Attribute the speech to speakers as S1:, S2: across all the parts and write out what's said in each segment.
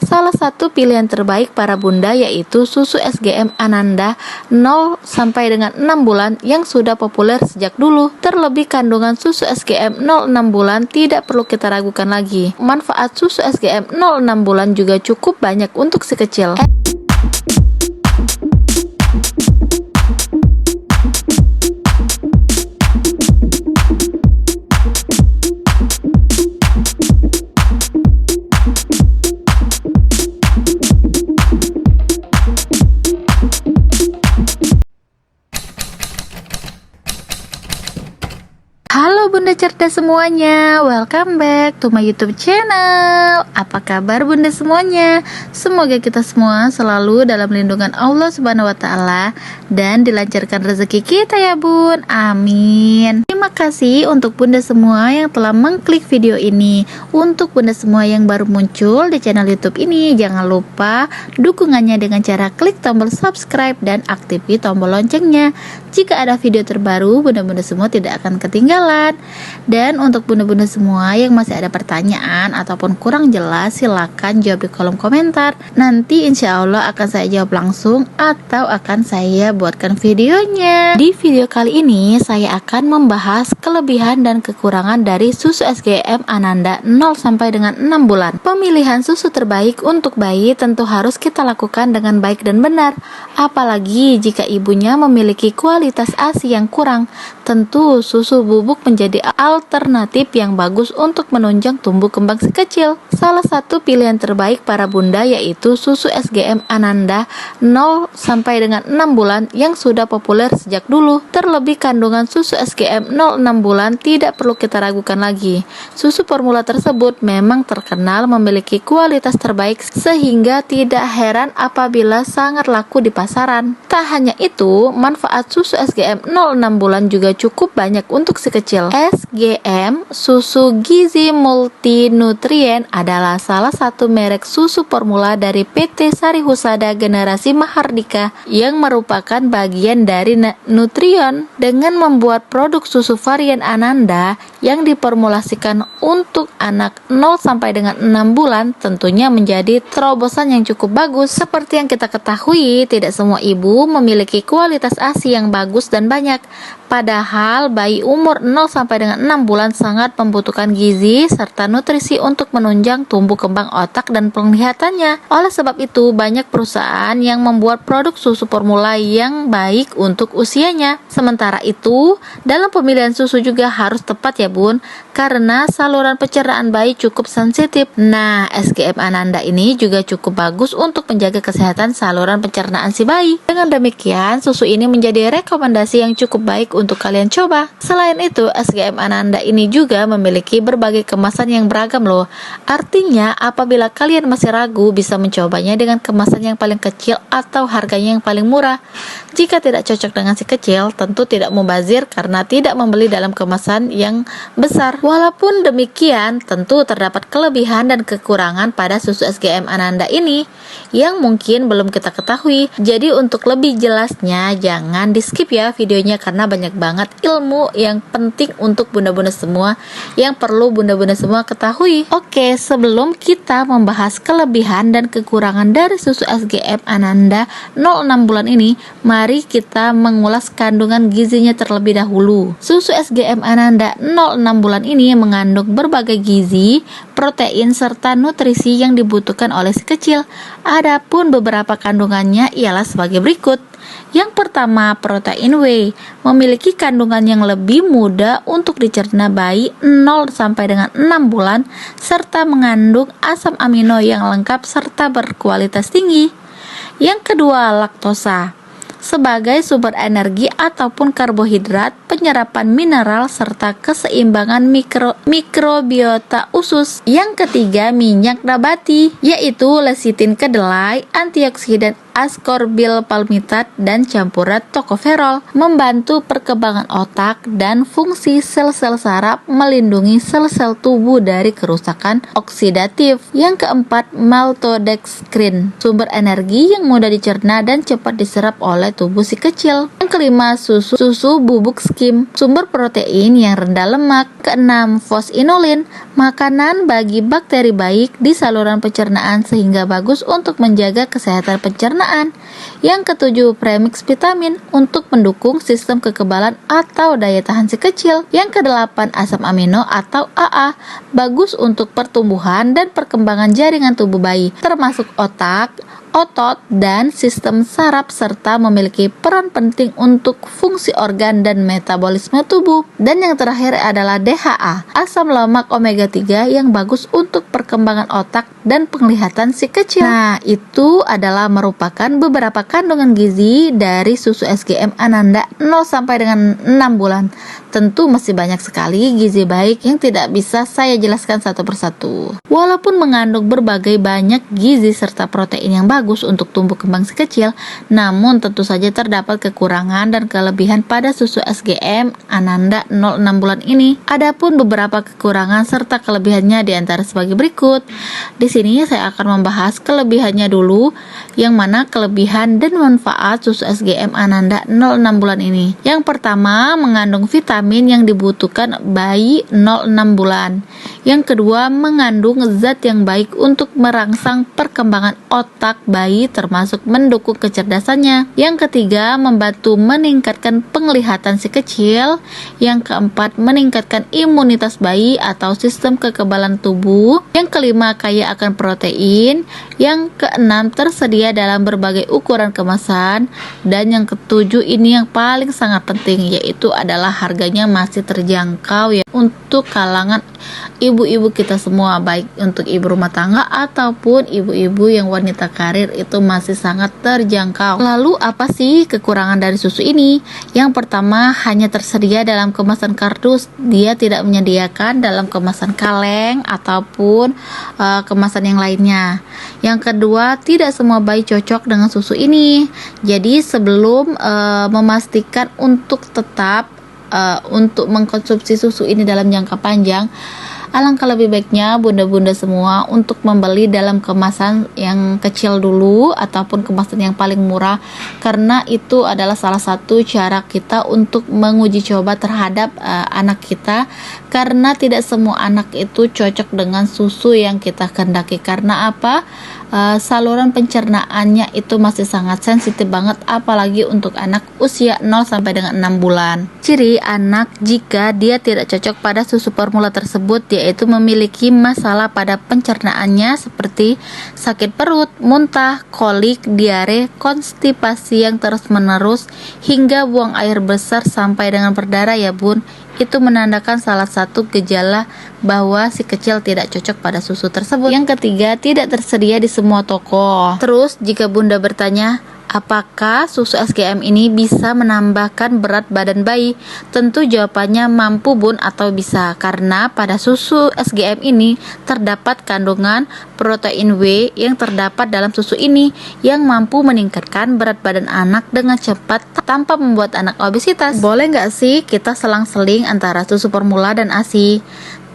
S1: Salah satu pilihan terbaik para bunda yaitu susu SGM Ananda 0 sampai dengan 6 bulan yang sudah populer sejak dulu. Terlebih kandungan susu SGM 0-6 bulan tidak perlu kita ragukan lagi. Manfaat susu SGM 0-6 bulan juga cukup banyak untuk si kecil. Halo bunda cerdas semuanya, welcome back to my YouTube channel. Apa kabar bunda semuanya? Semoga kita semua selalu dalam lindungan Allah Subhanahu wa Ta'ala dan dilancarkan rezeki kita ya bun, amin. Terima kasih untuk bunda semua yang telah mengklik video ini. Untuk bunda semua yang baru muncul di channel YouTube ini, jangan lupa dukungannya dengan cara klik tombol subscribe dan aktifkan tombol loncengnya. Jika ada video terbaru, bunda-bunda semua tidak akan ketinggalan. Dan untuk bunda-bunda semua yang masih ada pertanyaan ataupun kurang jelas, silakan jawab di kolom komentar. Nanti insya Allah akan saya jawab langsung atau akan saya buatkan videonya. Di video kali ini saya akan membahas kelebihan dan kekurangan dari susu SGM Ananda 0 sampai dengan 6 bulan. Pemilihan susu terbaik untuk bayi tentu harus kita lakukan dengan baik dan benar. Apalagi jika ibunya memiliki kualitas ASI yang kurang, tentu susu bubuk menjadi alternatif yang bagus untuk menunjang tumbuh kembang si kecil. Salah satu pilihan terbaik para bunda yaitu susu SGM Ananda 0 sampai dengan 6 bulan yang sudah populer sejak dulu. Terlebih kandungan susu SGM 0-6 bulan tidak perlu kita ragukan lagi. Susu formula tersebut memang terkenal memiliki kualitas terbaik sehingga tidak heran apabila sangat laku di pasaran. Tak hanya itu, manfaat susu SGM 0-6 bulan juga cukup banyak untuk si kecil. SGM, susu gizi multinutrien, adalah salah satu merek susu formula dari PT Sari Husada Generasi Mahardika yang merupakan bagian dari Nutrion. Dengan membuat produk susu varian Ananda yang diformulasikan untuk anak 0 sampai dengan 6 bulan, tentunya menjadi terobosan yang cukup bagus. Seperti yang kita ketahui, tidak semua ibu memiliki kualitas ASI yang bagus dan banyak. Padahal bayi umur 0 sampai dengan 6 bulan sangat membutuhkan gizi serta nutrisi untuk menunjang tumbuh kembang otak dan penglihatannya. Oleh sebab itu, banyak perusahaan yang membuat produk susu formula yang baik untuk usianya. Sementara itu, dalam pemilihan susu juga harus tepat ya bun, karena saluran pencernaan bayi cukup sensitif. Nah, SGM Ananda ini juga cukup bagus untuk menjaga kesehatan saluran pencernaan si bayi. Dengan demikian, susu ini menjadi rekomendasi yang cukup baik untuk kalian coba. Selain itu, SGM Ananda ini juga memiliki berbagai kemasan yang beragam loh. Artinya, apabila kalian masih ragu, bisa mencobanya dengan kemasan yang paling kecil atau harganya yang paling murah. Jika tidak cocok dengan si kecil, tentu tidak mubazir karena tidak membeli dalam kemasan yang besar. Walaupun demikian, tentu terdapat kelebihan dan kekurangan pada susu SGM Ananda ini yang mungkin belum kita ketahui. Jadi untuk lebih jelasnya, jangan di skip ya videonya karena banyak banget ilmu yang penting untuk bunda-bunda semua yang perlu bunda-bunda semua ketahui. Oke, sebelum kita membahas kelebihan dan kekurangan dari susu SGM Ananda 0-6 bulan ini, mari kita mengulas kandungan gizinya terlebih dahulu. Susu SGM Ananda 0-6 bulan ini mengandung berbagai gizi, protein, serta nutrisi yang dibutuhkan oleh si kecil. Adapun beberapa kandungannya ialah sebagai berikut. Yang pertama, protein whey memiliki kandungan yang lebih mudah untuk dicerna bayi 0 sampai dengan 6 bulan serta mengandung asam amino yang lengkap serta berkualitas tinggi. Yang kedua, laktosa sebagai sumber energi ataupun karbohidrat, penyerapan mineral serta keseimbangan mikrobiota usus. Yang ketiga, minyak nabati yaitu lecitin kedelai, antioksidan ascorbyl palmitat dan campuran tocopherol, membantu perkembangan otak dan fungsi sel-sel saraf, melindungi sel-sel tubuh dari kerusakan oksidatif. Yang keempat, maltodextrin, sumber energi yang mudah dicerna dan cepat diserap oleh tubuh si kecil. Yang kelima, susu bubuk skim, sumber protein yang rendah lemak. Keenam, fosinolin, makanan bagi bakteri baik di saluran pencernaan sehingga bagus untuk menjaga kesehatan pencernaan. Yang ketujuh, premix vitamin, untuk mendukung sistem kekebalan atau daya tahan si kecil. Yang kedelapan, asam amino atau AA, bagus untuk pertumbuhan dan perkembangan jaringan tubuh bayi, termasuk otak, otot, dan sistem saraf, serta memiliki peran penting untuk fungsi organ dan metabolisme tubuh. Dan yang terakhir adalah DHA, asam lemak omega 3 yang bagus untuk perkembangan otak dan penglihatan si kecil. Nah, itu adalah merupakan beberapa kandungan gizi dari susu SGM Ananda 0 sampai dengan 6 bulan. Tentu masih banyak sekali gizi baik yang tidak bisa saya jelaskan satu persatu. Walaupun mengandung berbagai banyak gizi serta protein yang bagus untuk tumbuh kembang si kecil, namun tentu saja terdapat kekurangan dan kelebihan pada susu SGM Ananda 0-6 bulan ini. Adapun beberapa kekurangan serta kelebihannya di antara sebagai berikut. Di sini saya akan membahas kelebihannya dulu, yang mana kelebihan dan manfaat susu SGM Ananda 0-6 bulan ini. Yang pertama, mengandung vitamin yang dibutuhkan bayi 0-6 bulan. Yang kedua, mengandung zat yang baik untuk merangsang perkembangan otak bayi, termasuk mendukung kecerdasannya. Yang ketiga, membantu meningkatkan penglihatan si kecil. Yang keempat, meningkatkan imunitas bayi atau sistem kekebalan tubuh. Yang kelima, kaya akan protein. Yang keenam, tersedia dalam berbagai ukuran kemasan. Dan yang ketujuh, ini yang paling sangat penting, yaitu adalah harganya masih terjangkau ya untuk kalangan ibu-ibu kita semua, baik untuk ibu rumah tangga ataupun ibu-ibu yang wanita karir, itu masih sangat terjangkau. Lalu apa sih kekurangan dari susu ini? Yang pertama, hanya tersedia dalam kemasan kardus. Dia tidak menyediakan dalam kemasan kaleng ataupun kemasan yang lainnya. Yang kedua, tidak semua bayi cocok dengan susu ini. Jadi sebelum memastikan untuk tetap untuk mengkonsumsi susu ini dalam jangka panjang, alangkah lebih baiknya bunda-bunda semua untuk membeli dalam kemasan yang kecil dulu ataupun kemasan yang paling murah, karena itu adalah salah satu cara kita untuk menguji coba terhadap anak kita, karena tidak semua anak itu cocok dengan susu yang kita kehendaki. Karena apa? Saluran pencernaannya itu masih sangat sensitif banget, apalagi untuk anak usia 0 sampai dengan 6 bulan. Ciri anak jika dia tidak cocok pada susu formula tersebut yaitu memiliki masalah pada pencernaannya seperti sakit perut, muntah, kolik, diare, konstipasi yang terus-menerus hingga buang air besar sampai dengan berdarah ya bun. Itu menandakan salah satu gejala bahwa si kecil tidak cocok pada susu tersebut. Yang ketiga, tidak tersedia di semua toko. Terus jika bunda bertanya, apakah susu SGM ini bisa menambahkan berat badan bayi? Tentu jawabannya mampu bun, atau bisa, karena pada susu SGM ini terdapat kandungan protein W yang terdapat dalam susu ini yang mampu meningkatkan berat badan anak dengan cepat tanpa membuat anak obesitas. Boleh nggak sih kita selang-seling antara susu formula dan ASI?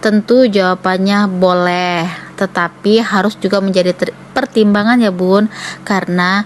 S1: Tentu jawabannya boleh, tetapi harus juga menjadi pertimbangan ya bun, karena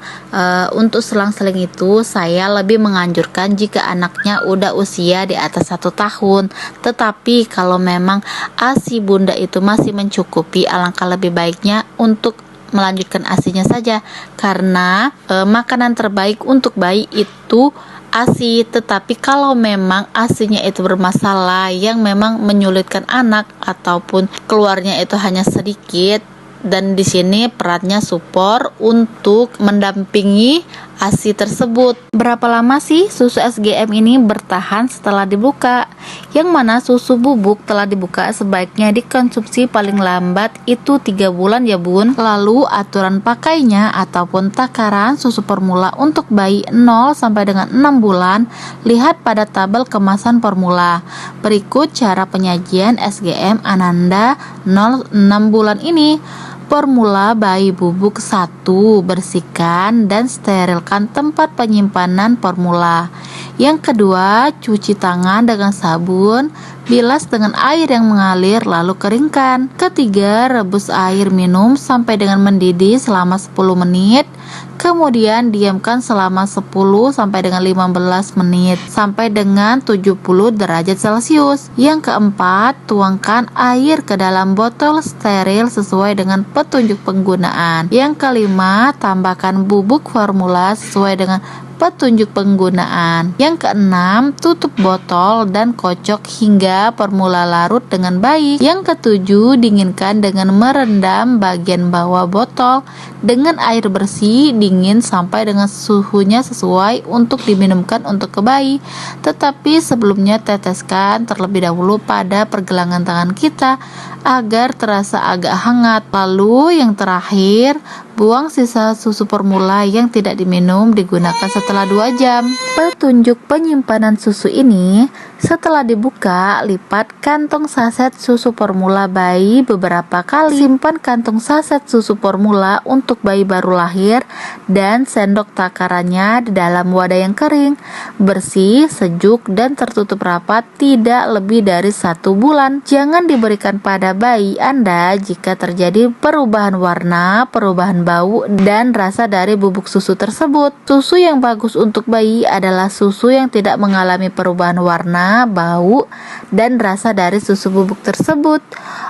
S1: untuk selang-seling itu saya lebih menganjurkan jika anaknya udah usia di atas 1 tahun. Tetapi kalau memang ASI bunda itu masih mencukupi, alangkah lebih baiknya untuk melanjutkan ASInya saja, karena makanan terbaik untuk bayi itu ASI. Tetapi kalau memang ASInya itu bermasalah yang memang menyulitkan anak ataupun keluarnya itu hanya sedikit, dan di sini perannya support untuk mendampingi ASI tersebut. Berapa lama sih susu SGM ini bertahan setelah dibuka? Yang mana susu bubuk telah dibuka sebaiknya dikonsumsi paling lambat itu 3 bulan ya bun. Lalu aturan pakainya ataupun takaran susu formula untuk bayi 0 sampai dengan 6 bulan, lihat pada tabel kemasan formula. Berikut cara penyajian SGM Ananda 0-6 bulan ini. Formula bayi bubuk 1. Bersihkan dan sterilkan tempat penyimpanan formula. Yang kedua, cuci tangan dengan sabun, bilas dengan air yang mengalir lalu keringkan. Ketiga, rebus air minum sampai dengan mendidih selama 10 menit. Kemudian diamkan selama 10 sampai dengan 15 menit sampai dengan 70 derajat Celcius. Yang keempat, tuangkan air ke dalam botol steril sesuai dengan petunjuk penggunaan. Yang kelima, tambahkan bubuk formula sesuai dengan petunjuk penggunaan. Yang keenam, tutup botol dan kocok hingga formula larut dengan baik. Yang ketujuh, dinginkan dengan merendam bagian bawah botol dengan air bersih dingin sampai dengan suhunya sesuai untuk diminumkan untuk ke bayi. Tetapi sebelumnya teteskan terlebih dahulu pada pergelangan tangan kita agar terasa agak hangat. Lalu yang terakhir, buang sisa susu formula yang tidak diminum digunakan setelah 2 jam. Petunjuk penyimpanan susu ini, setelah dibuka, lipat kantong saset susu formula bayi beberapa kali. Simpan kantong saset susu formula untuk bayi baru lahir dan sendok takarannya di dalam wadah yang kering, bersih, sejuk, dan tertutup rapat tidak lebih dari 1 bulan. Jangan diberikan pada bayi Anda jika terjadi perubahan warna, perubahan bau, dan rasa dari bubuk susu tersebut. Susu yang bagus untuk bayi adalah susu yang tidak mengalami perubahan warna, bau, dan rasa dari susu bubuk tersebut.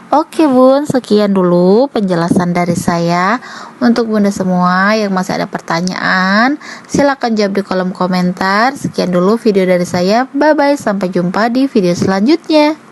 S1: Oke bun, sekian dulu penjelasan dari saya. Untuk bunda semua yang masih ada pertanyaan, silakan jawab di kolom komentar. Sekian dulu video dari saya. Bye bye, sampai jumpa di video selanjutnya.